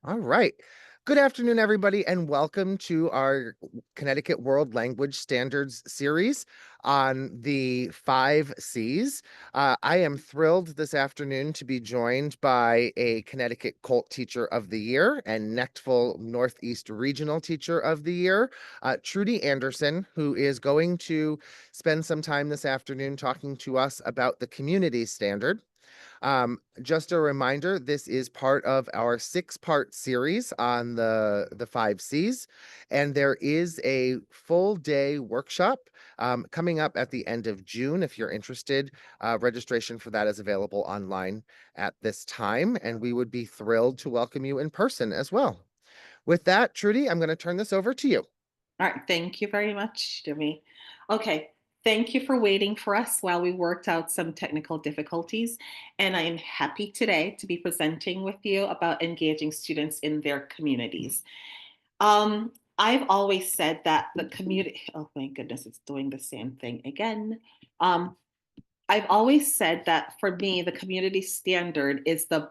All right. Good afternoon, everybody, and welcome to our Connecticut World Language Standards series on the five C's. I am thrilled this afternoon to be joined by a Connecticut Colt Teacher of the Year and Nectville Northeast Regional Teacher of the Year, Trudy Anderson, who is going to spend some time this afternoon talking to us about the community standard. Just a reminder, this is part of our six-part series on the five C's, and there is a full day workshop coming up at the end of June. If you're interested, registration for that is available online at this time, and we would be thrilled to welcome you in person as well. With that, Trudy, I'm going to turn this over to you. All right, thank you very much, Jimmy. Okay, thank you for waiting for us while we worked out some technical difficulties. And I am happy today to be presenting with you about engaging students in their communities. I've always said that the community, oh my goodness, it's doing the same thing again. Um, I've always said that for me, the community standard is the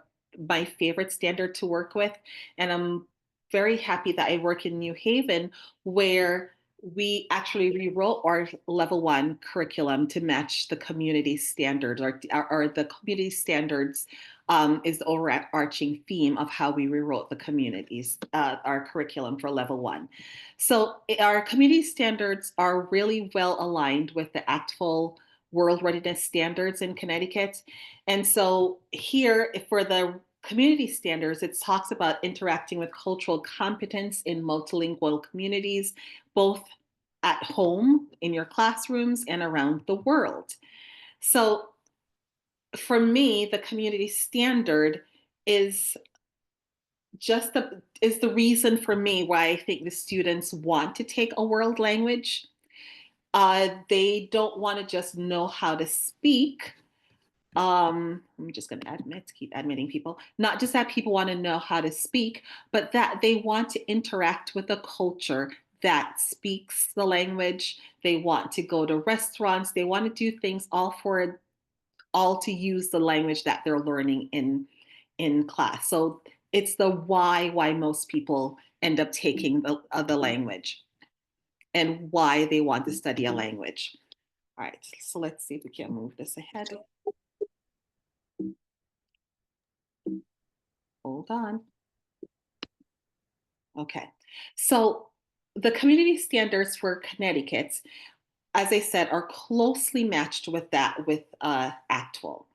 my favorite standard to work with, and I'm very happy that I work in New Haven, where we actually rewrote our level one curriculum to match the community standards, or the community standards is the overarching theme of how we rewrote the communities, our curriculum for level one. So our community standards are really well aligned with the ACTFL world readiness standards in Connecticut. And so here for the community standards, it talks about interacting with cultural competence in multilingual communities, both at home, in your classrooms, and around the world. So for me, the community standard is the reason for me why I think the students want to take a world language. They don't want to just know how to speak. I'm just going to admit, keep admitting people, not just that people want to know how to speak, but that they want to interact with a culture that speaks the language. They want to go to restaurants. They want to do things all to use the language that they're learning in class. So it's the why most people end up taking the language and why they want to study a language. All right, so let's see if we can move this ahead. Hold on. Okay. So the community standards for Connecticut, as I said, are closely matched with that with ACTFL.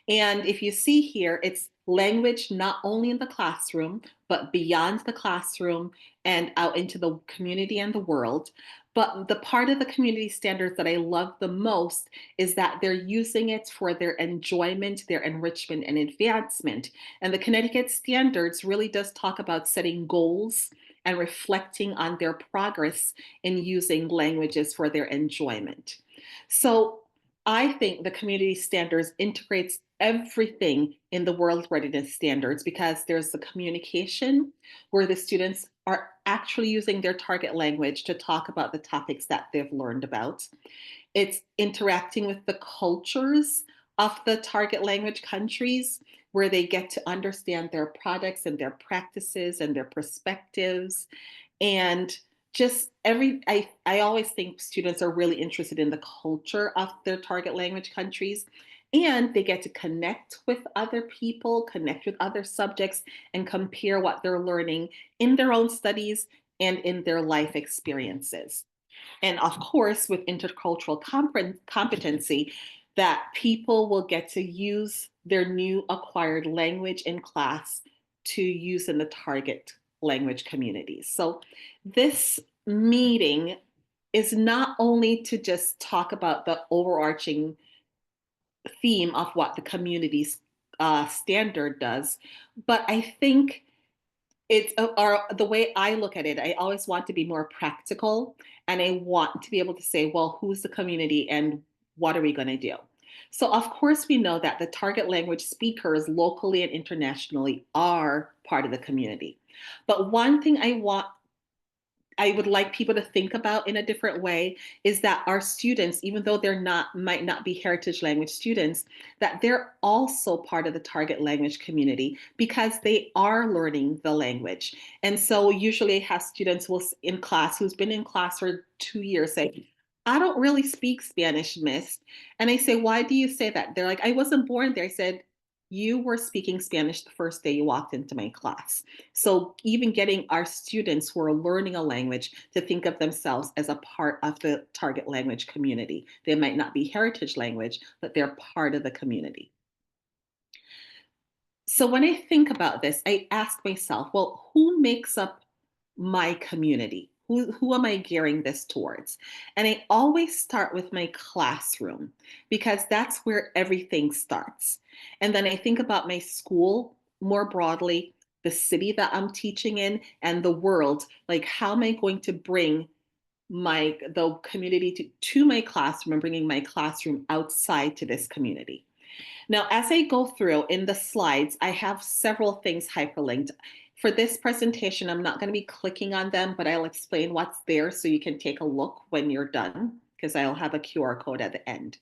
And if you see here, it's language not only in the classroom, but beyond the classroom and out into the community and the world. But the part of the community standards that I love the most is that they're using it for their enjoyment, their enrichment, and advancement. And the Connecticut standards really does talk about setting goals and reflecting on their progress in using languages for their enjoyment. So I think the community standards integrates everything in the world readiness standards because there's the communication where the students are actually using their target language to talk about the topics that they've learned about. It's interacting with the cultures of the target language countries where they get to understand their products and their practices and their perspectives. And just I always think students are really interested in the culture of their target language countries, and they get to connect with other people, connect with other subjects, and compare what they're learning in their own studies and in their life experiences. And of course, with intercultural competency, that people will get to use their new acquired language in class to use in the target language communities. So this meeting is not only to just talk about the overarching theme of what the community's standard does, but I think it's or the way I look at it, I always want to be more practical and I want to be able to say, well, who's the community and what are we going to do? So, of course, we know that the target language speakers locally and internationally are part of the community. But one thing I would like people to think about in a different way is that our students, even though they're not might not be heritage language students, that they're also part of the target language community because they are learning the language. And so usually I have students will in class who's been in class for 2 years say, I don't really speak Spanish, miss. And I say, why do you say that? They're like, I wasn't born there. I said, you were speaking Spanish the first day you walked into my class. So even getting our students who are learning a language to think of themselves as a part of the target language community. They might not be heritage language, but they're part of the community. So when I think about this, I ask myself, well, who makes up my community? Who am I gearing this towards? And I always start with my classroom because that's where everything starts. And then I think about my school more broadly, the city that I'm teaching in, and the world. Like, how am I going to bring the community to my classroom and bringing my classroom outside to this community? Now, as I go through in the slides, I have several things hyperlinked. For this presentation, I'm not going to be clicking on them, but I'll explain what's there so you can take a look when you're done, because I'll have a QR code at the end.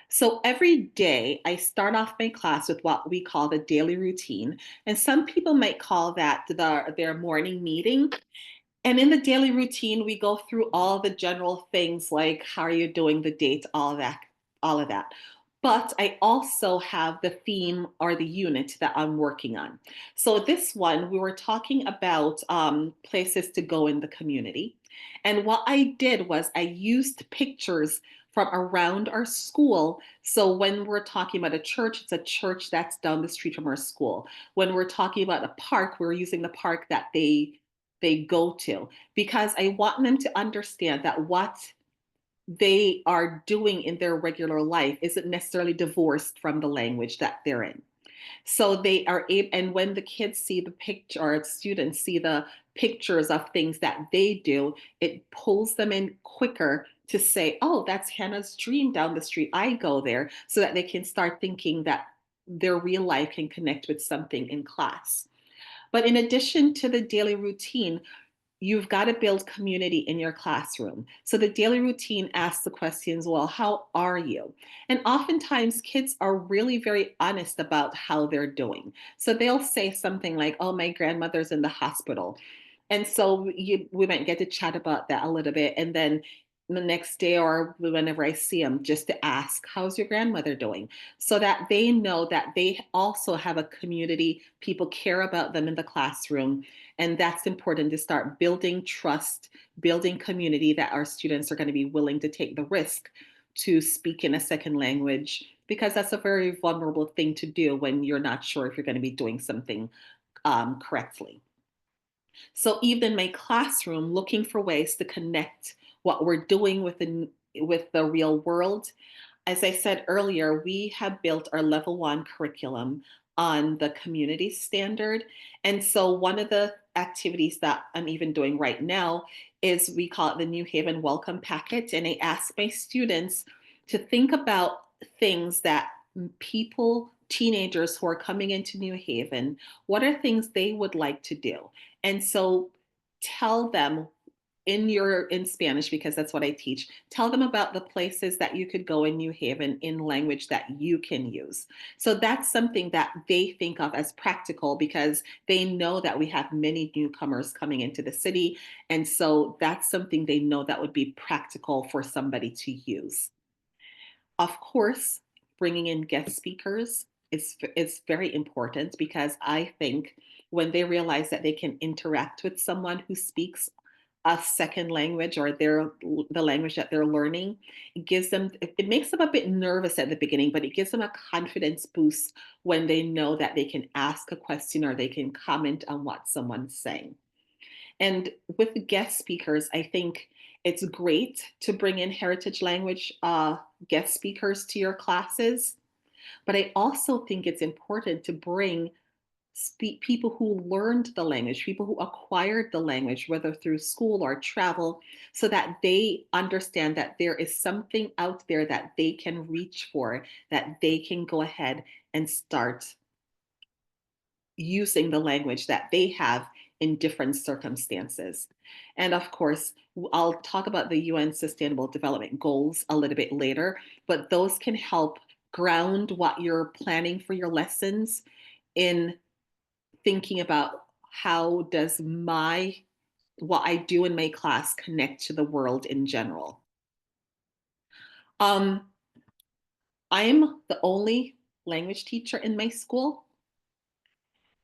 So every day, I start off my class with what we call the daily routine. And some people might call that their morning meeting. And in the daily routine, we go through all the general things like how are you doing, the date, all of that. But I also have the theme or the unit that I'm working on. So this one, we were talking about places to go in the community. And what I did was I used pictures from around our school. So when we're talking about a church, it's a church that's down the street from our school. When we're talking about a park, we're using the park that they go to because I want them to understand that what they are doing in their regular life isn't necessarily divorced from the language that they're in. So they are able, and when the kids see the picture, or students see the pictures of things that they do, it pulls them in quicker to say, oh, that's Hannah's dream down the street. I go there, so that they can start thinking that their real life can connect with something in class. But in addition to the daily routine, you've got to build community in your classroom. So the daily routine asks the questions, well, how are you? And oftentimes kids are really very honest about how they're doing. So they'll say something like, oh, my grandmother's in the hospital. And so we might get to chat about that a little bit. And then the next day or whenever I see them, just to ask, how's your grandmother doing? So that they know that they also have a community, people care about them in the classroom. And that's important to start building trust, building community that our students are going to be willing to take the risk to speak in a second language, because that's a very vulnerable thing to do when you're not sure if you're going to be doing something correctly. So even in my classroom, looking for ways to connect what we're doing with the real world. As I said earlier, we have built our level one curriculum on the community standard. And so one of the activities that I'm even doing right now is we call it the New Haven Welcome Packet. And I ask my students to think about things that people, teenagers who are coming into New Haven, what are things they would like to do? And so tell them in Spanish, because that's what I teach, tell them about the places that you could go in New Haven in language that you can use. So that's something that they think of as practical because they know that we have many newcomers coming into the city. And so that's something they know that would be practical for somebody to use. Of course, bringing in guest speakers is very important because I think when they realize that they can interact with someone who speaks a second language or the language that they're learning, it makes them a bit nervous at the beginning, but it gives them a confidence boost when they know that they can ask a question or they can comment on what someone's saying. And with the guest speakers, I think it's great to bring in heritage language guest speakers to your classes. But I also think it's important to bring people who learned the language, people who acquired the language, whether through school or travel, so that they understand that there is something out there that they can reach for, that they can go ahead and start using the language that they have in different circumstances. And of course, I'll talk about the UN Sustainable Development Goals a little bit later, but those can help ground what you're planning for your lessons in thinking about how does my what I do in my class connect to the world in general. Um, I'm the only language teacher in my school.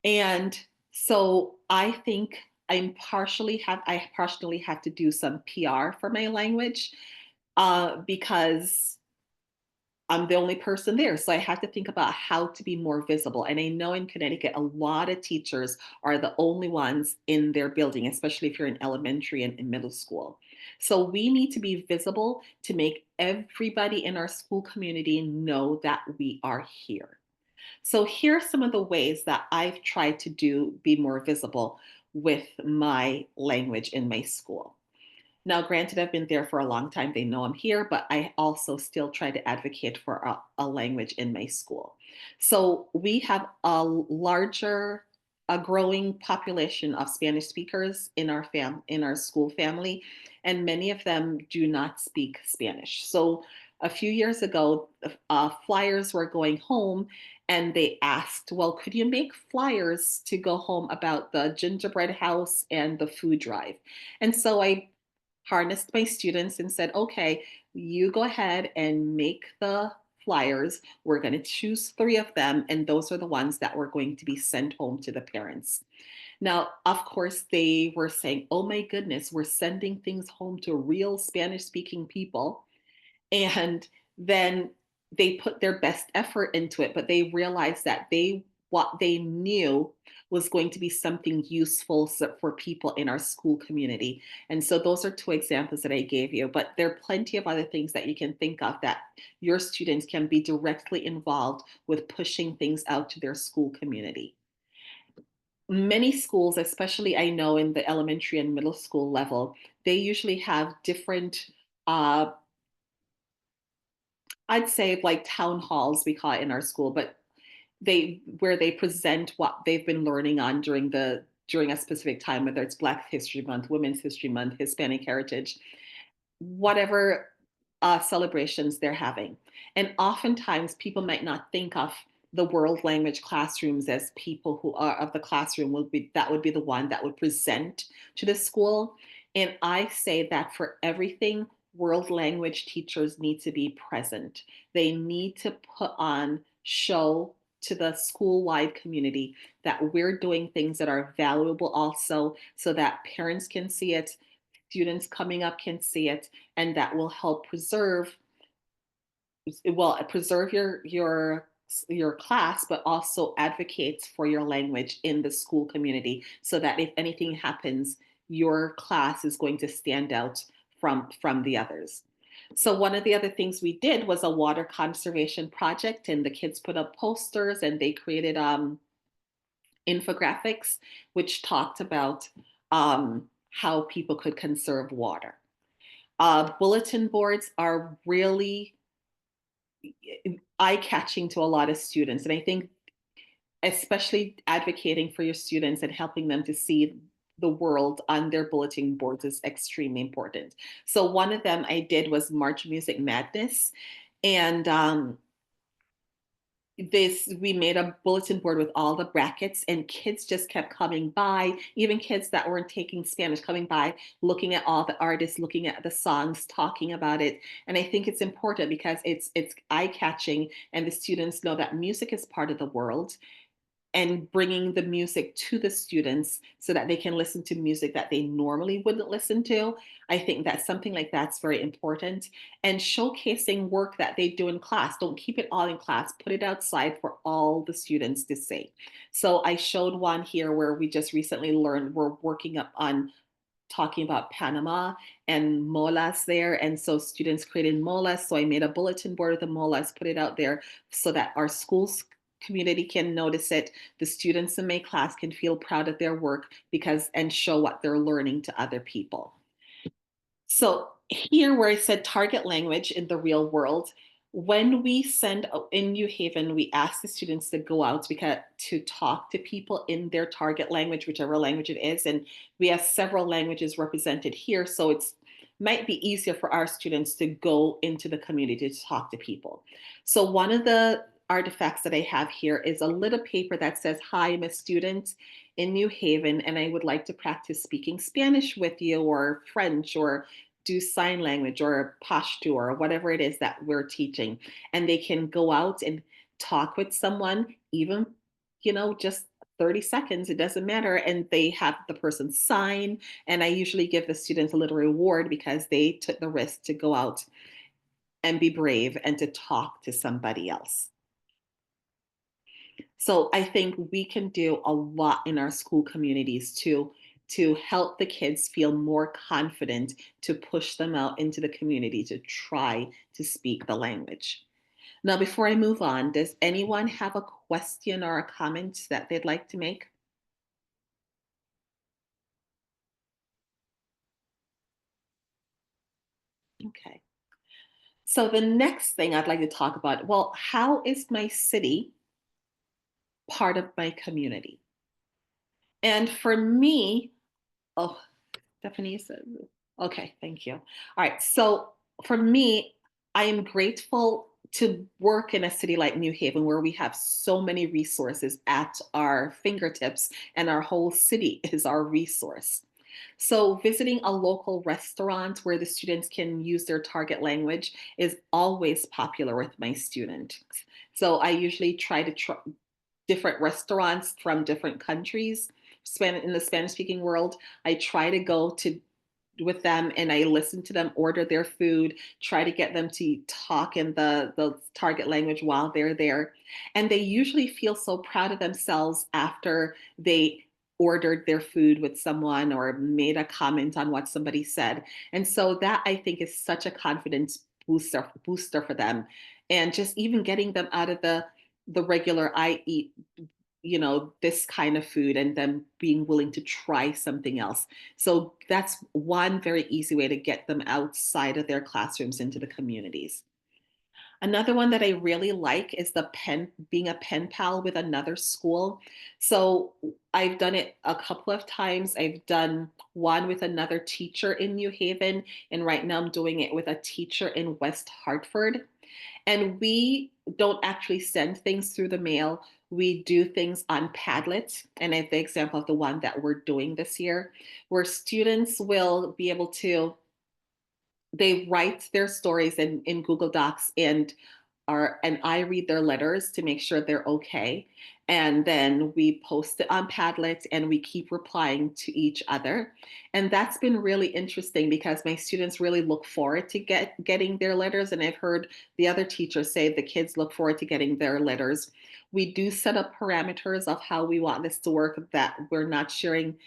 And so I partially have to do some PR for my language because I'm the only person there. So I have to think about how to be more visible. And I know in Connecticut, a lot of teachers are the only ones in their building, especially if you're in elementary and in middle school. So we need to be visible to make everybody in our school community know that we are here. So here are some of the ways that I've tried to be more visible with my language in my school. Now, granted, I've been there for a long time. They know I'm here, but I also still try to advocate for a language in my school. So we have a growing population of Spanish speakers in in our school family, and many of them do not speak Spanish. So a few years ago, flyers were going home, and they asked, "Well, could you make flyers to go home about the gingerbread house and the food drive?" And so I harnessed my students and said, okay, you go ahead and make the flyers. We're going to choose three of them, and those are the ones that were going to be sent home to the parents. Now, of course, they were saying, oh my goodness, we're sending things home to real Spanish speaking people. And then they put their best effort into it, but they realized that what they knew was going to be something useful for people in our school community. And so those are two examples that I gave you, but there are plenty of other things that you can think of that your students can be directly involved with pushing things out to their school community. Many schools, especially I know in the elementary and middle school level, they usually have different uh, I'd say like town halls we call it in our school, but they where they present what they've been learning on during a specific time, whether it's Black History Month, Women's History Month, Hispanic Heritage, whatever celebrations they're having. And oftentimes people might not think of the world language classrooms as people who are of the classroom would be the one that would present to the school. And I say that for everything, world language teachers need to be present. They need to put on show to the school wide community that we're doing things that are valuable also, so that parents can see it, students coming up can see it, and that will help preserve your class, but also advocates for your language in the school community, so that if anything happens, your class is going to stand out from the others. So one of the other things we did was a water conservation project, and the kids put up posters and they created infographics which talked about how people could conserve water. Bulletin boards are really eye catching to a lot of students. And I think, especially advocating for your students and helping them to see the world on their bulletin boards is extremely important. So, one of them I did was March Music Madness. And we made a bulletin board with all the brackets, and kids just kept coming by, even kids that weren't taking Spanish coming by, looking at all the artists, looking at the songs, talking about it. And I think it's important because it's eye catching, and the students know that music is part of the world, and bringing the music to the students so that they can listen to music that they normally wouldn't listen to. I think that something like that's very important. And showcasing work that they do in class. Don't keep it all in class, put it outside for all the students to see. So I showed one here where we just recently learned we're working up on talking about Panama and molas there. And so students created molas. So I made a bulletin board with the molas, put it out there so that our schools community can notice it. The students in my class can feel proud of their work and show what they're learning to other people. So here where I said target language in the real world, When we send in New Haven, we ask the students to go out because to talk to people in their target language, whichever language it is, and we have several languages represented here, so it's might be easier for our students to go into the community to talk to people. So one of the artifacts that I have here is a little paper that says, "Hi, I'm a student in New Haven, and I would like to practice speaking Spanish with you, or French, or do sign language or Pashto or whatever it is that we're teaching." And they can go out and talk with someone, even, just 30 seconds, it doesn't matter. And they have the person sign. And I usually give the students a little reward because they took the risk to go out and be brave and to talk to somebody else. So I think we can do a lot in our school communities to help the kids feel more confident to push them out into the community to try to speak the language. Now, before I move on, does anyone have a question or a comment that they'd like to make? Okay. So the next thing I'd like to talk about, well, how is my city part of my community? And for me, oh, Stephanie said, okay, thank you. All right. So for me, I am grateful to work in a city like New Haven where we have so many resources at our fingertips and our whole city is our resource. So visiting a local restaurant where the students can use their target language is always popular with my students. So I usually try to try different restaurants from different countries in the Spanish speaking world. I try to go to with them and I listen to them order their food, try to get them to talk in the target language while they're there. And they usually feel so proud of themselves after they ordered their food with someone or made a comment on what somebody said. And so that I think is such a confidence booster for them. And just even getting them out of the regular I eat this kind of food and them being willing to try something else. So that's one very easy way to get them outside of their classrooms into the communities. Another one that I really like is the pen being a pen pal with another school. So I've done it a couple of times. I've done one with another teacher in New Haven, and right now I'm doing it with a teacher in West Hartford. And we don't actually send things through the mail. We do things on Padlet. And I have the example of the one that we're doing this year, where students will be able to they write their stories in Google Docs and I read their letters to make sure they're okay. And then we post it on Padlet and we keep replying to each other. And that's been really interesting because my students really look forward to getting their letters. And I've heard the other teachers say the kids look forward to getting their letters. We do set up parameters of how we want this to work, that we're not sharing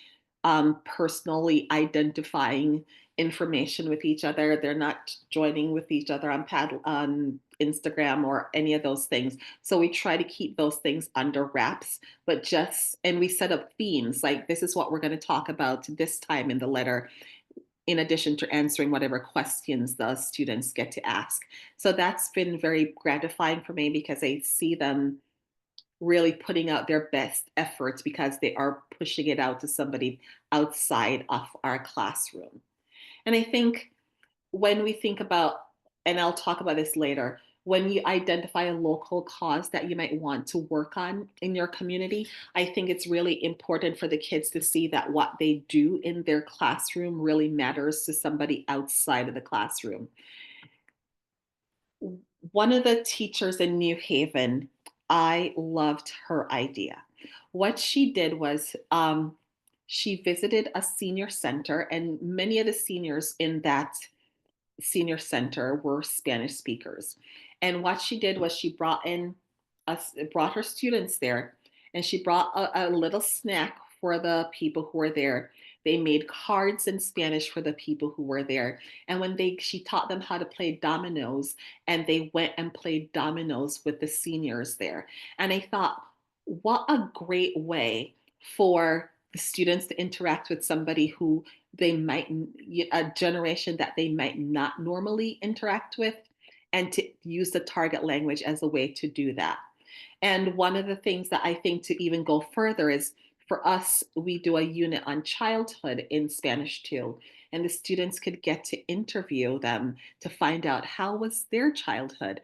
personally identifying information with each other. They're not joining with each other on Instagram or any of those things. So we try to keep those things under wraps, and we set up themes like this is what we're going to talk about this time in the letter, in addition to answering whatever questions the students get to ask. So that's been very gratifying for me because I see them really putting out their best efforts because they are pushing it out to somebody outside of our classroom. And I think when we think about, and I'll talk about this later, when you identify a local cause that you might want to work on in your community, I think it's really important for the kids to see that what they do in their classroom really matters to somebody outside of the classroom. One of the teachers in New Haven, I loved her idea. What she did was she visited a senior center, and many of the seniors in that senior center were Spanish speakers. And what she did was she brought her students there, and she brought a little snack for the people who were there. They made cards in Spanish for the people who were there. And she taught them how to play dominoes, and they went and played dominoes with the seniors there. And I thought, what a great way for the students to interact with somebody who a generation that they might not normally interact with, and to use the target language as a way to do that. And one of the things that I think to even go further is, for us, we do a unit on childhood in Spanish too. And the students could get to interview them to find out how was their childhood,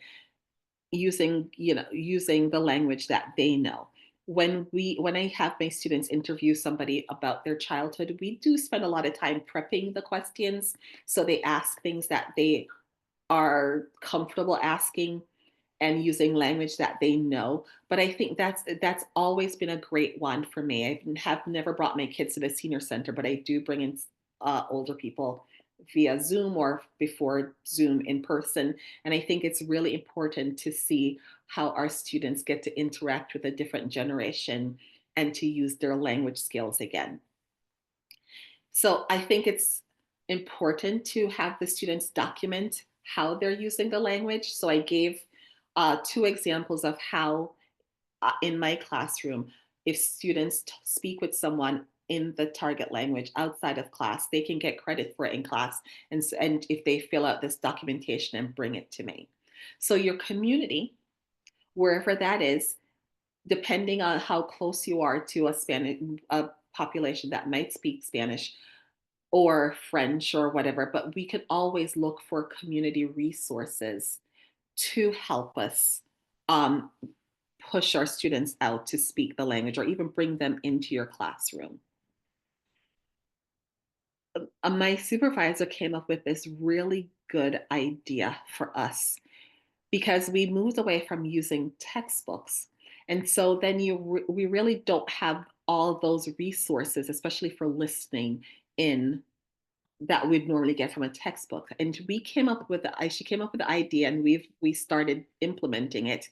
using the language that they know. When I have my students interview somebody about their childhood, we do spend a lot of time prepping the questions. So they ask things that they are comfortable asking and using language that they know. But I think that's always been a great one for me. I have never brought my kids to the senior center, but I do bring in older people via Zoom or before Zoom in person. And I think it's really important to see how our students get to interact with a different generation and to use their language skills again. So I think it's important to have the students document how they're using the language. So I gave two examples of how in my classroom, if students speak with someone in the target language outside of class, they can get credit for it in class. And if they fill out this documentation and bring it to me. So your community, wherever that is, depending on how close you are to a population that might speak Spanish or French or whatever, but we could always look for community resources to help us um, push our students out to speak the language or even bring them into your classroom. My supervisor came up with this really good idea for us because we moved away from using textbooks. And so then we really don't have all those resources, especially for listening in, that we'd normally get from a textbook. And she came up with the idea, and we started implementing it,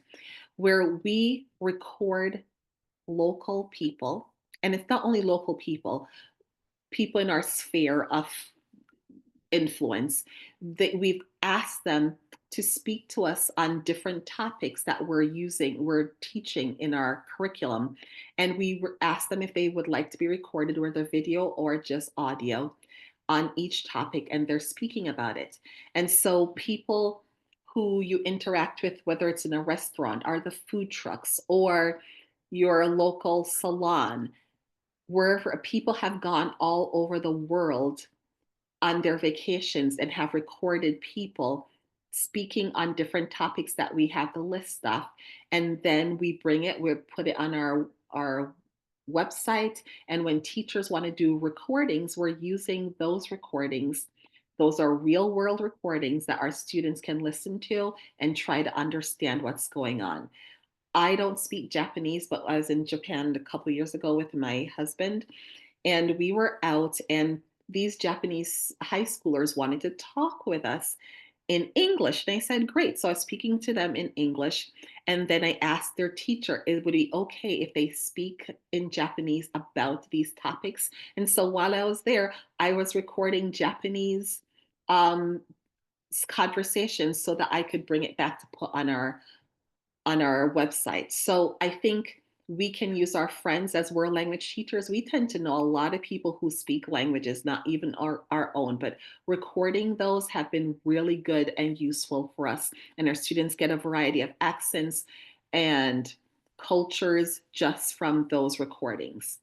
where we record local people, and it's not only local people in our sphere of influence, that we've asked them to speak to us on different topics that we're teaching in our curriculum. And we asked them if they would like to be recorded with a video or just audio on each topic, and they're speaking about it. And so people who you interact with, whether it's in a restaurant or the food trucks or your local salon, wherever, people have gone all over the world on their vacations and have recorded people speaking on different topics that we have the list of. And then we put it on our website. And when teachers want to do recordings, we're using those recordings. Those are real world recordings that our students can listen to and try to understand what's going on. I don't speak Japanese, but I was in Japan a couple years ago with my husband, and we were out, and these Japanese high schoolers wanted to talk with us in English. And I said, great. So I was speaking to them in English. And then I asked their teacher, it would be okay if they speak in Japanese about these topics. And so while I was there, I was recording Japanese um, conversations so that I could bring it back to put on our website. So I think we can use our friends as world language teachers. We tend to know a lot of people who speak languages, not even our own, but recording those have been really good and useful for us. And our students get a variety of accents and cultures just from those recordings.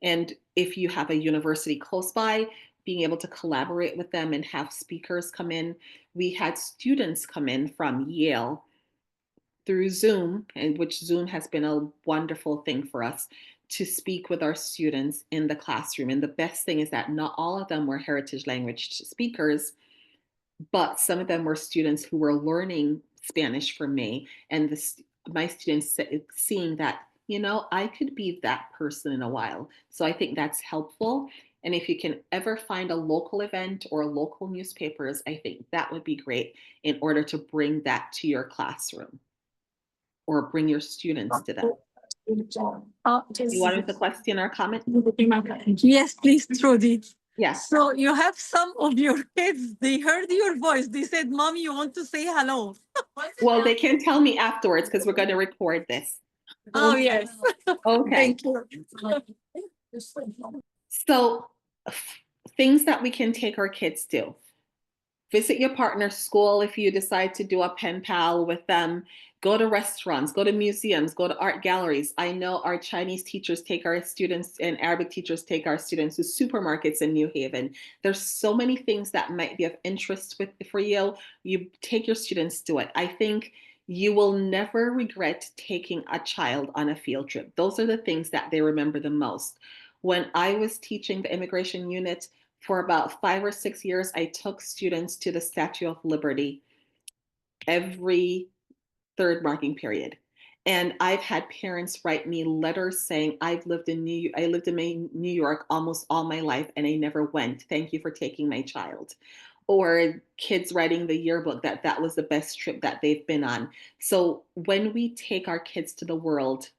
And if you have a university close by, being able to collaborate with them and have speakers come in. We had students come in from Yale through Zoom, and which Zoom has been a wonderful thing for us to speak with our students in the classroom. And the best thing is that not all of them were heritage language speakers, but some of them were students who were learning Spanish from me. And my students seeing that, I could be that person in a while. So I think that's helpful. And if you can ever find a local event or local newspapers, I think that would be great in order to bring that to your classroom or bring your students to them. You wanted to question or comment? Yes, please, Trudy. Yes. So you have some of your kids, they heard your voice. They said, Mom, you want to say hello? Well, they can tell me afterwards because we're going to record this. Oh, yes. Okay. Thank you. So things that we can take our kids to. Visit your partner's school if you decide to do a pen pal with them. Go to restaurants, go to museums, go to art galleries. I know our Chinese teachers take our students and Arabic teachers take our students to supermarkets in New Haven. There's so many things that might be of interest for you. You take your students to it. I think you will never regret taking a child on a field trip. Those are the things that they remember the most. When I was teaching the immigration unit, for about 5 or 6 years, I took students to the Statue of Liberty every third marking period. And I've had parents write me letters saying, I lived in New York almost all my life and I never went. Thank you for taking my child. Or kids writing the yearbook that that was the best trip that they've been on. So when we take our kids to the world,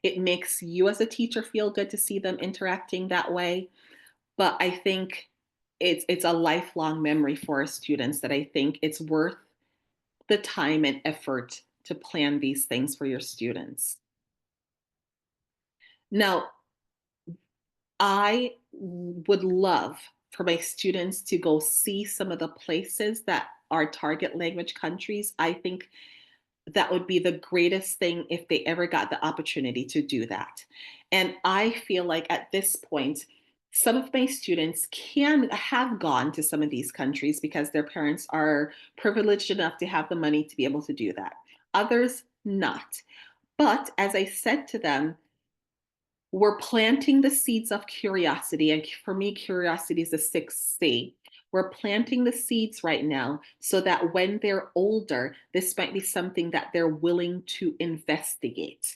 it makes you as a teacher feel good to see them interacting that way. But I think it's a lifelong memory for our students that I think it's worth the time and effort to plan these things for your students. Now, I would love for my students to go see some of the places that are target language countries. I think that would be the greatest thing if they ever got the opportunity to do that. And I feel like at this point, some of my students can have gone to some of these countries because their parents are privileged enough to have the money to be able to do that. Others, not. But as I said to them, we're planting the seeds of curiosity. And for me, curiosity is the sixth C. We're planting the seeds right now so that when they're older, this might be something that they're willing to investigate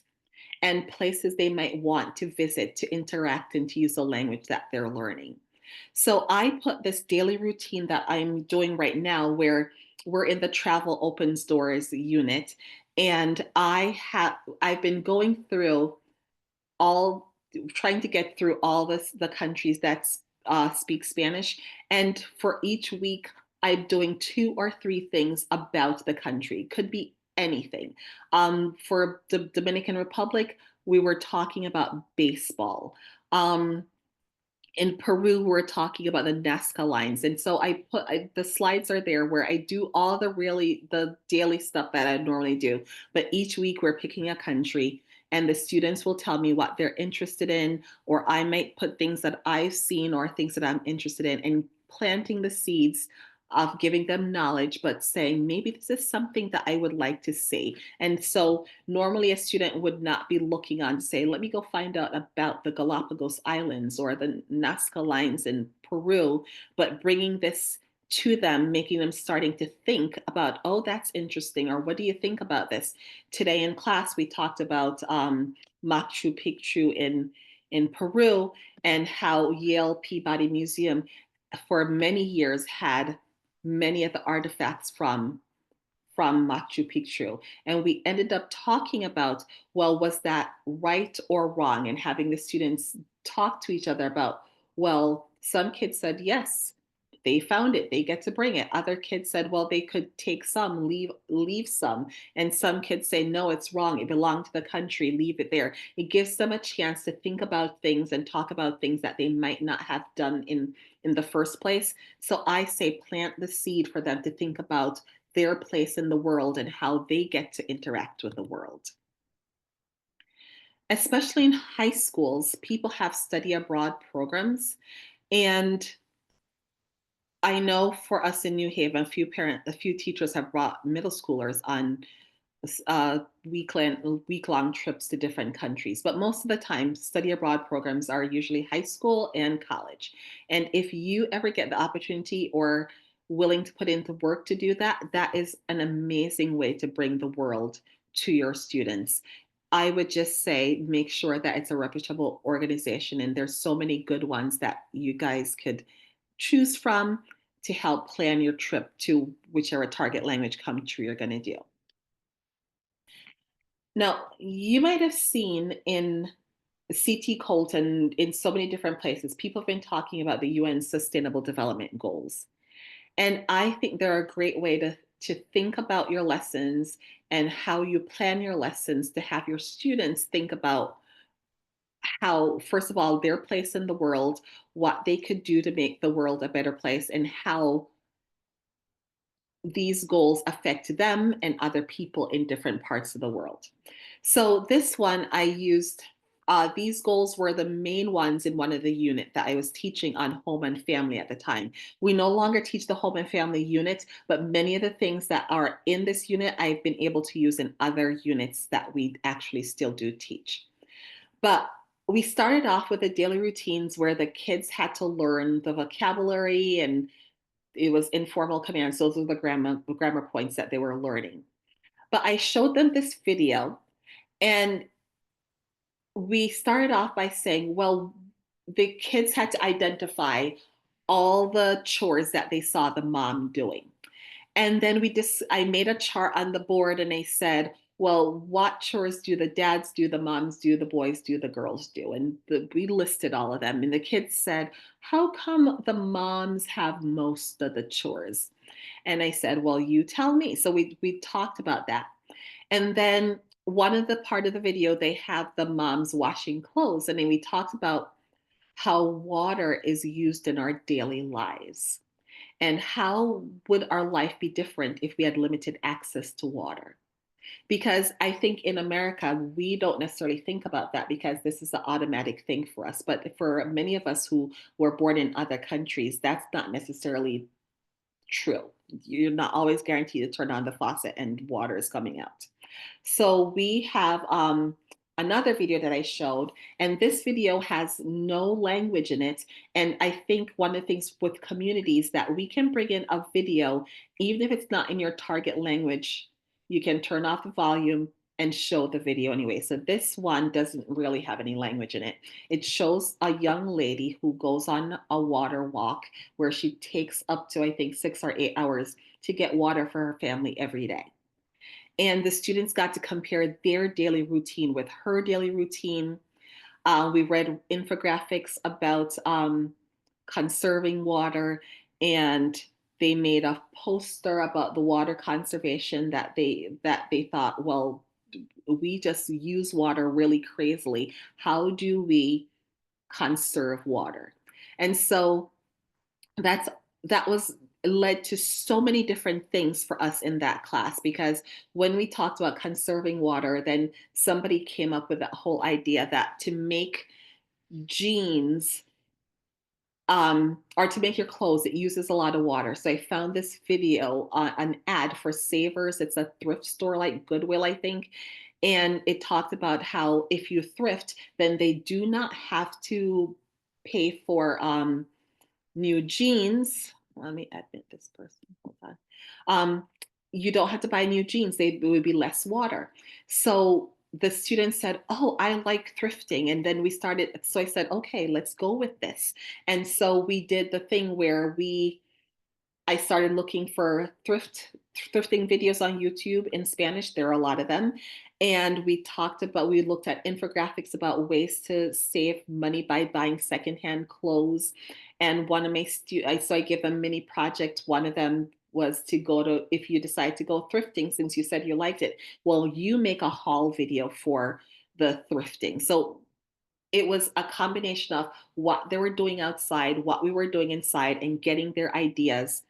and places they might want to visit to interact and to use the language that they're learning. So I put this daily routine that I'm doing right now where we're in the travel opens doors unit and I've been going through all trying to get through all the countries that speak Spanish. And for each week, I'm doing 2 or 3 things about the country. Could be anything. For the Dominican Republic, we were talking about baseball. In Peru, we're talking about the Nazca lines. And so the slides are there where I do all the daily stuff that I normally do. But each week we're picking a country and the students will tell me what they're interested in, or I might put things that I've seen or things that I'm interested in and planting the seeds of giving them knowledge, but saying maybe this is something that I would like to see. And so normally a student would not be looking on to say, let me go find out about the Galapagos Islands or the Nazca lines in Peru, but bringing this to them, making them starting to think about, oh, that's interesting, or what do you think about this? Today in class, we talked about Machu Picchu in Peru and how Yale Peabody Museum for many years had many of the artifacts from Machu Picchu. And we ended up talking about, well, was that right or wrong? And having the students talk to each other about, well, some kids said, yes, they found it, they get to bring it. Other kids said, well, they could take some, leave some. And some kids say, no, it's wrong. It belonged to the country, leave it there. It gives them a chance to think about things and talk about things that they might not have done in the first place. So I say plant the seed for them to think about their place in the world and how they get to interact with the world. Especially in high schools, people have study abroad programs. And I know for us in New Haven, a few teachers have brought middle schoolers on week-long trips to different countries. But most of the time, study abroad programs are usually high school and college. And if you ever get the opportunity or willing to put in the work to do that, that is an amazing way to bring the world to your students. I would just say make sure that it's a reputable organization, and there's so many good ones that you guys could choose from to help plan your trip to whichever target language country you're going to do. Now, you might have seen in CT Colton in so many different places, people have been talking about the UN Sustainable Development Goals. And I think they're a great way to think about your lessons and how you plan your lessons to have your students think about how, first of all, their place in the world, what they could do to make the world a better place, and how these goals affect them and other people in different parts of the world. So this one I used, these goals were the main ones in one of the unit that I was teaching on home and family at the time. We no longer teach the home and family unit, but many of the things that are in this unit I've been able to use in other units that we actually still do teach. But we started off with the daily routines where the kids had to learn the vocabulary, and it was informal commands. Those were the grammar points that they were learning. But I showed them this video, and we started off by saying, well, the kids had to identify all the chores that they saw the mom doing. And then I made a chart on the board and I said, well, what chores do the dads do, the moms do, the boys do, the girls do? And we listed all of them. And the kids said, how come the moms have most of the chores? And I said, well, you tell me. So we talked about that. And then one of the part of the video, they have the moms washing clothes. And then we talked about how water is used in our daily lives. And how would our life be different if we had limited access to water? Because I think in America, we don't necessarily think about that because this is an automatic thing for us. But for many of us who were born in other countries, that's not necessarily true. You're not always guaranteed to turn on the faucet and water is coming out. So we have another video that I showed, and this video has no language in it. And I think one of the things with communities that we can bring in a video, even if it's not in your target language, you can turn off the volume and show the video anyway. So this one doesn't really have any language in it. It shows a young lady who goes on a water walk where she takes up to, I think, 6 or 8 hours to get water for her family every day. And the students got to compare their daily routine with her daily routine. We read infographics about conserving water, and they made a poster about the water conservation that they thought, well, we just use water really crazily. How do we conserve water? And so that's that was led to so many different things for us in that class, because when we talked about conserving water, then somebody came up with that whole idea that to make jeans or to make your clothes, it uses a lot of water. So I found this video, an ad for Savers. It's a thrift store like Goodwill, I think. And it talked about how if you thrift, then they do not have to pay for new jeans. Let me admit this person. Hold on. You don't have to buy new jeans. It would be less water. So the students said, oh, I like thrifting. And then we started. So I said, okay, let's go with this. And so we did the thing where I started looking for thrifting videos on YouTube in Spanish. There are a lot of them. And we looked at infographics about ways to save money by buying secondhand clothes. And one of my so I gave them mini projects. One of them was to if you decide to go thrifting, since you said you liked it, well, you make a haul video for the thrifting. So it was a combination of what they were doing outside, what we were doing inside, and getting their ideas,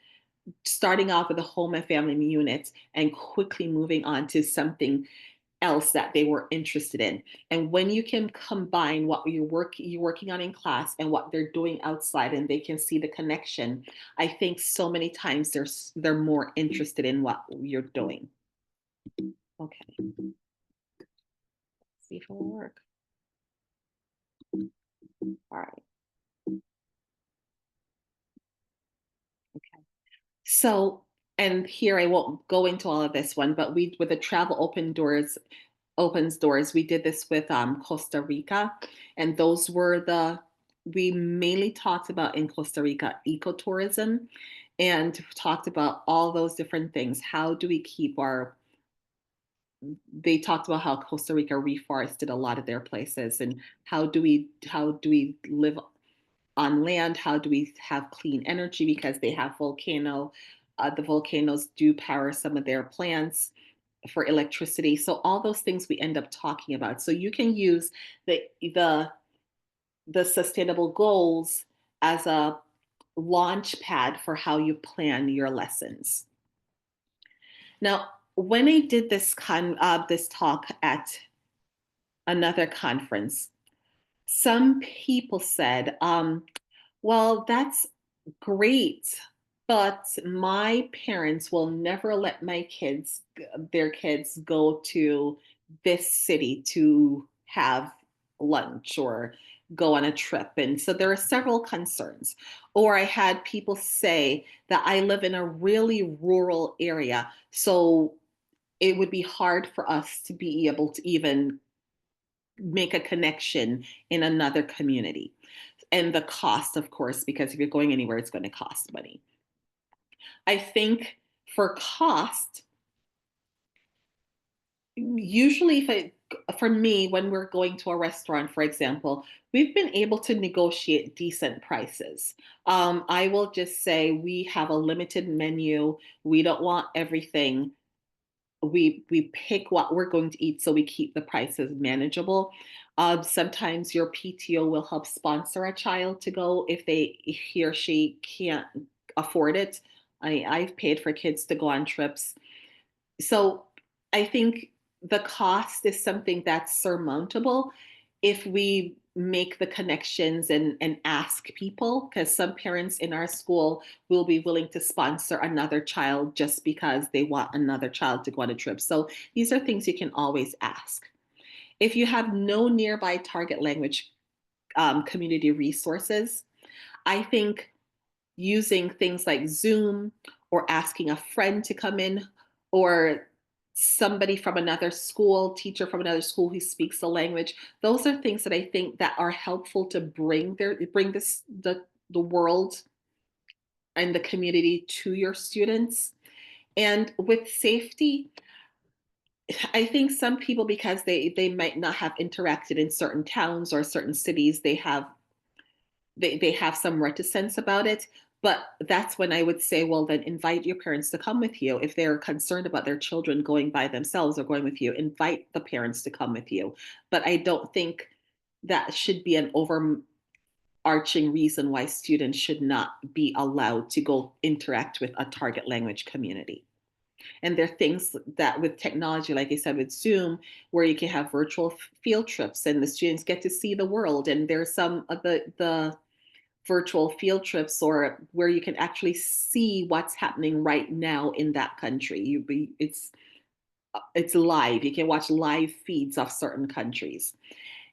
starting off with the home and family unit and quickly moving on to something else that they were interested in. And when you can combine what you're working on in class and what they're doing outside, and they can see the connection, I think so many times they're more interested in what you're doing. Okay. Let's see if it will work. All right. Okay. So, and here I won't go into all of this one, but with the travel opens doors. We did this with Costa Rica, and those were we mainly talked about in Costa Rica ecotourism, and talked about all those different things. How do we keep they talked about how Costa Rica reforested a lot of their places, and how do we live on land? How do we have clean energy? Because they have the volcanoes do power some of their plants for electricity. So all those things we end up talking about. So you can use the sustainable goals as a launch pad for how you plan your lessons. Now, when I did this talk at another conference, some people said, well, that's great, but my parents will never let their kids go to this city to have lunch or go on a trip. And so there are several concerns. Or I had people say that I live in a really rural area, so it would be hard for us to be able to even make a connection in another community. And the cost, of course, because if you're going anywhere, it's going to cost money. I think for cost, usually for me, when we're going to a restaurant, for example, we've been able to negotiate decent prices. I will just say we have a limited menu. We don't want everything. We pick what we're going to eat, so we keep the prices manageable. Sometimes your PTO will help sponsor a child to go if he or she can't afford it. I've paid for kids to go on trips. So I think the cost is something that's surmountable if we make the connections and ask people, because some parents in our school will be willing to sponsor another child just because they want another child to go on a trip. So these are things you can always ask. If you have no nearby target language community resources, I think using things like Zoom or asking a friend to come in or somebody from another school, teacher from another school who speaks the language, those are things that I think that are helpful to bring the world and the community to your students. And with safety, I think some people, because they might not have interacted in certain towns or certain cities, they have some reticence about it. But that's when I would say, well, then invite your parents to come with you. If they're concerned about their children going by themselves or going with you, invite the parents to come with you. But I don't think that should be an overarching reason why students should not be allowed to go interact with a target language community. And there are things that with technology, like I said, with Zoom, where you can have virtual field trips and the students get to see the world. And there's some of the virtual field trips or where you can actually see what's happening right now in that country. It's live. You can watch live feeds of certain countries.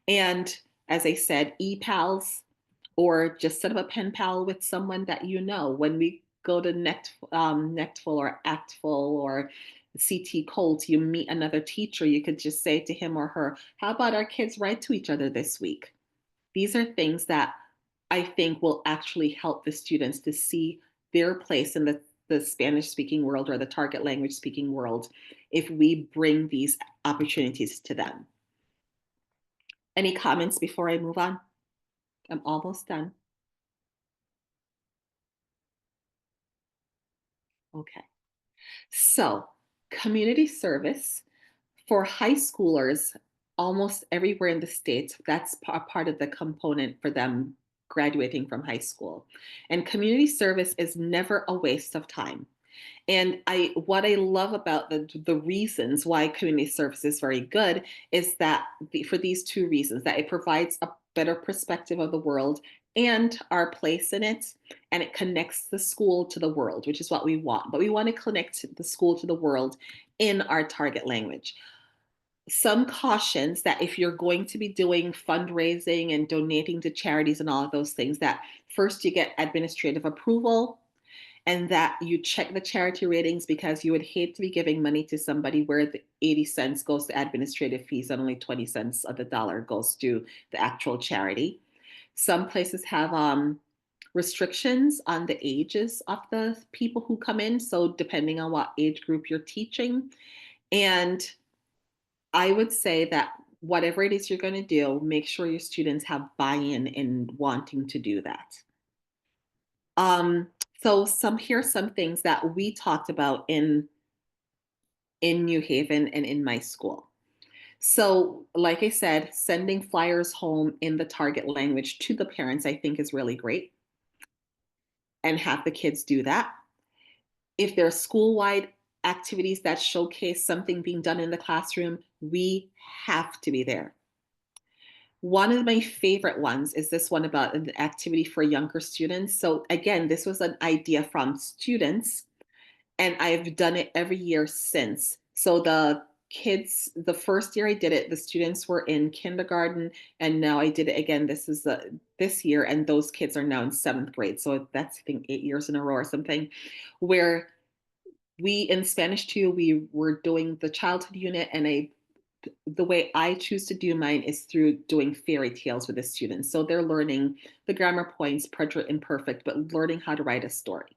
And as I said, ePals, or just set up a pen pal with someone that you know. When we go to Netful or Actful or CT Colt, you meet another teacher, you could just say to him or her, how about our kids write to each other this week? These are things that I think will actually help the students to see their place in the Spanish speaking world or the target language speaking world if we bring these opportunities to them. Any comments before I move on? I'm almost done. Okay. So, community service for high schoolers, almost everywhere in the States, that's part of the component for them graduating from high school. And community service is never a waste of time. And what I love about the reasons why community service is very good is that for these two reasons, that it provides a better perspective of the world and our place in it, and it connects the school to the world, which is what we want. But we want to connect the school to the world in our target language. Some cautions that if you're going to be doing fundraising and donating to charities and all of those things, that first you get administrative approval and that you check the charity ratings, because you would hate to be giving money to somebody where the 80 cents goes to administrative fees and only 20 cents of the dollar goes to the actual charity. Some places have restrictions on the ages of the people who come in. So depending on what age group you're teaching. And I would say that whatever it is you're going to do, make sure your students have buy-in in wanting to do that. Um, so here's some things that we talked about in New Haven and in my school. So, like I said, sending flyers home in the target language to the parents, I think is really great. And have the kids do that. If they're school-wide activities that showcase something being done in the classroom, we have to be there. One of my favorite ones is this one about an activity for younger students. So, again, this was an idea from students, and I've done it every year since. So, the kids, the first year I did it, the students were in kindergarten, and now I did it again. This year, and those kids are now in seventh grade. So that's, I think, 8 years in a row or something, where we in Spanish 2, we were doing the childhood unit, and the way I choose to do mine is through doing fairy tales with the students. So they're learning the grammar points, present imperfect, but learning how to write a story.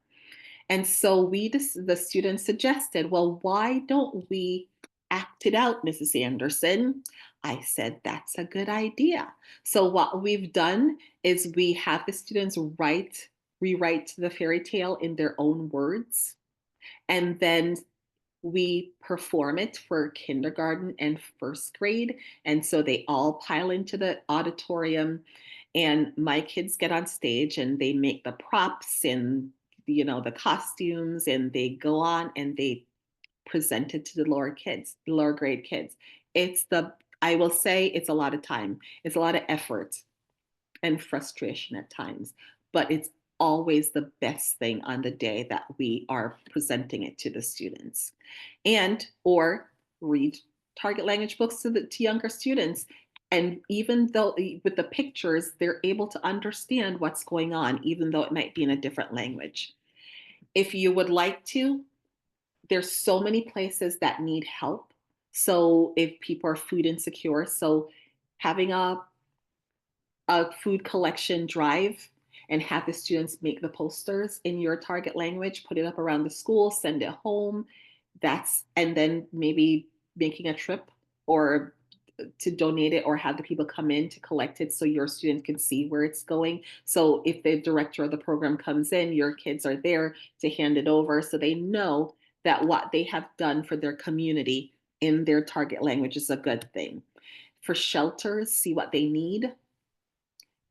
And so the students suggested, well, why don't we act it out, Mrs. Anderson? I said, that's a good idea. So what we've done is we have the students rewrite the fairy tale in their own words. And then we perform it for kindergarten and first grade. And so they all pile into the auditorium, and my kids get on stage and they make the props and the costumes, and they go on and they present it to the lower grade kids. I will say it's a lot of time. It's a lot of effort and frustration at times, but it's always the best thing on the day that we are presenting it to the students. And or read target language books to younger students. And even though with the pictures, they're able to understand what's going on, even though it might be in a different language. If you would like to, there's so many places that need help. So if people are food insecure, so having a food collection drive and have the students make the posters in your target language, put it up around the school, send it home. And then maybe making a trip or to donate it, or have the people come in to collect it so your student can see where it's going. So if the director of the program comes in, your kids are there to hand it over so they know that what they have done for their community in their target language is a good thing. For shelters, see what they need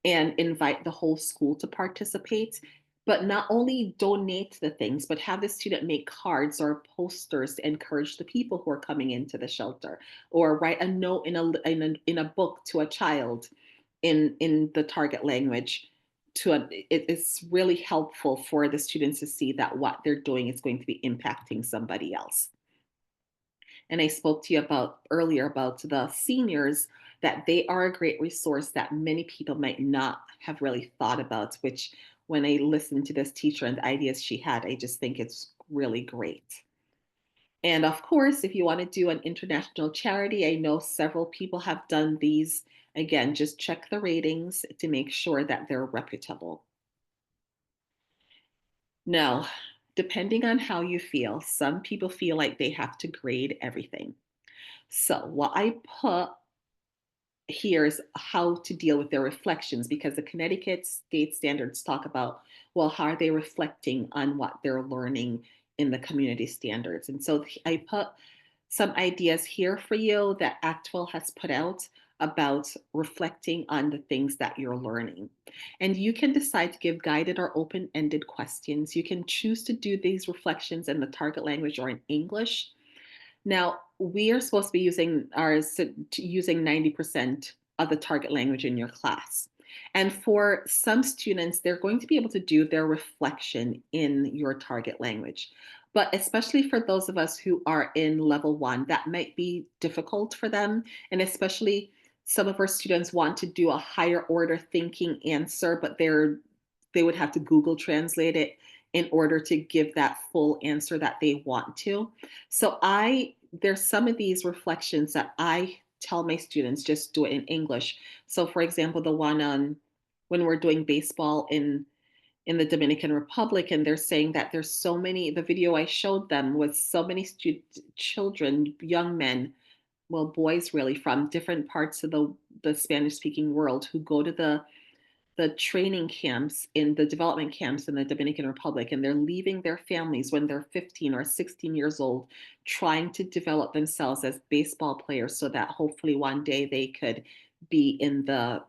and invite the whole school to participate. But not only donate the things, but have the student make cards or posters to encourage the people who are coming into the shelter, or write a note in a book to a child in the target language. It's really helpful for the students to see that what they're doing is going to be impacting somebody else. And I spoke to you earlier about the seniors, that they are a great resource that many people might not have really thought about, which when I listened to this teacher and the ideas she had, I just think it's really great. And of course, if you want to do an international charity, I know several people have done these. Again, just check the ratings to make sure that they're reputable. Now, depending on how you feel, some people feel like they have to grade everything. So what I put here is how to deal with their reflections, because the Connecticut state standards talk about, well, how are they reflecting on what they're learning in the community standards? And so I put some ideas here for you that Actwell has put out about reflecting on the things that you're learning. And you can decide to give guided or open-ended questions. You can choose to do these reflections in the target language or in English. Now, we are supposed to be using 90% of the target language in your class. And for some students, they're going to be able to do their reflection in your target language. But especially for those of us who are in level 1, that might be difficult for them. And especially some of our students want to do a higher order thinking answer, but they would have to Google translate it in order to give that full answer that they want to. So there's some of these reflections that I tell my students just do it in English. So for example, the one on when we're doing baseball in the Dominican Republic, and they're saying that the video I showed them was so many children, young men, well, boys really, from different parts of the Spanish speaking world, who go to the training camps, in the development camps in the Dominican Republic, and they're leaving their families when they're 15 or 16 years old, trying to develop themselves as baseball players so that hopefully one day they could be in the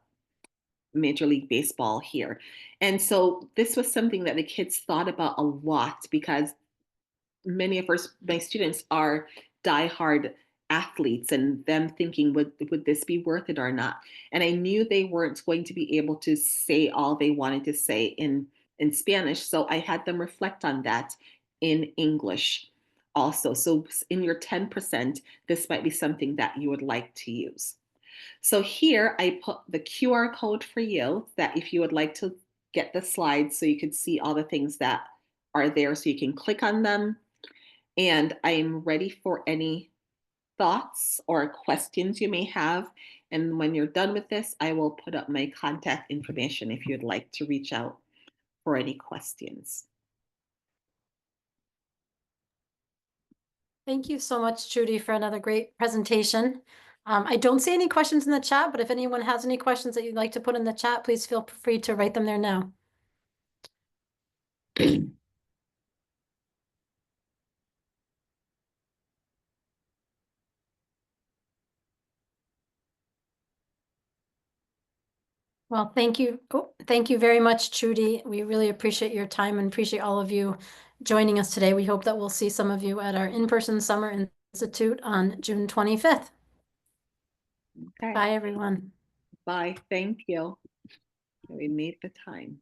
Major League Baseball here. And so this was something that the kids thought about a lot, because many of my students are diehard athletes, and them thinking, would this be worth it or not? And I knew they weren't going to be able to say all they wanted to say in Spanish, so I had them reflect on that in English also. So in your 10%, this might be something that you would like to use. So here I put the QR code for you, that if you would like to get the slides so you can see all the things that are there, so you can click on them. And I'm ready for any thoughts or questions you may have. And when you're done with this, I will put up my contact information if you'd like to reach out for any questions. Thank you so much, Trudy, for another great presentation. I don't see any questions in the chat, but if anyone has any questions that you'd like to put in the chat, please feel free to write them there now. Well, thank you. Thank you very much, Trudy. We really appreciate your time and appreciate all of you joining us today. We hope that we'll see some of you at our in-person Summer Institute on June 25th. Okay. Bye, everyone. Bye. Thank you. We made the time.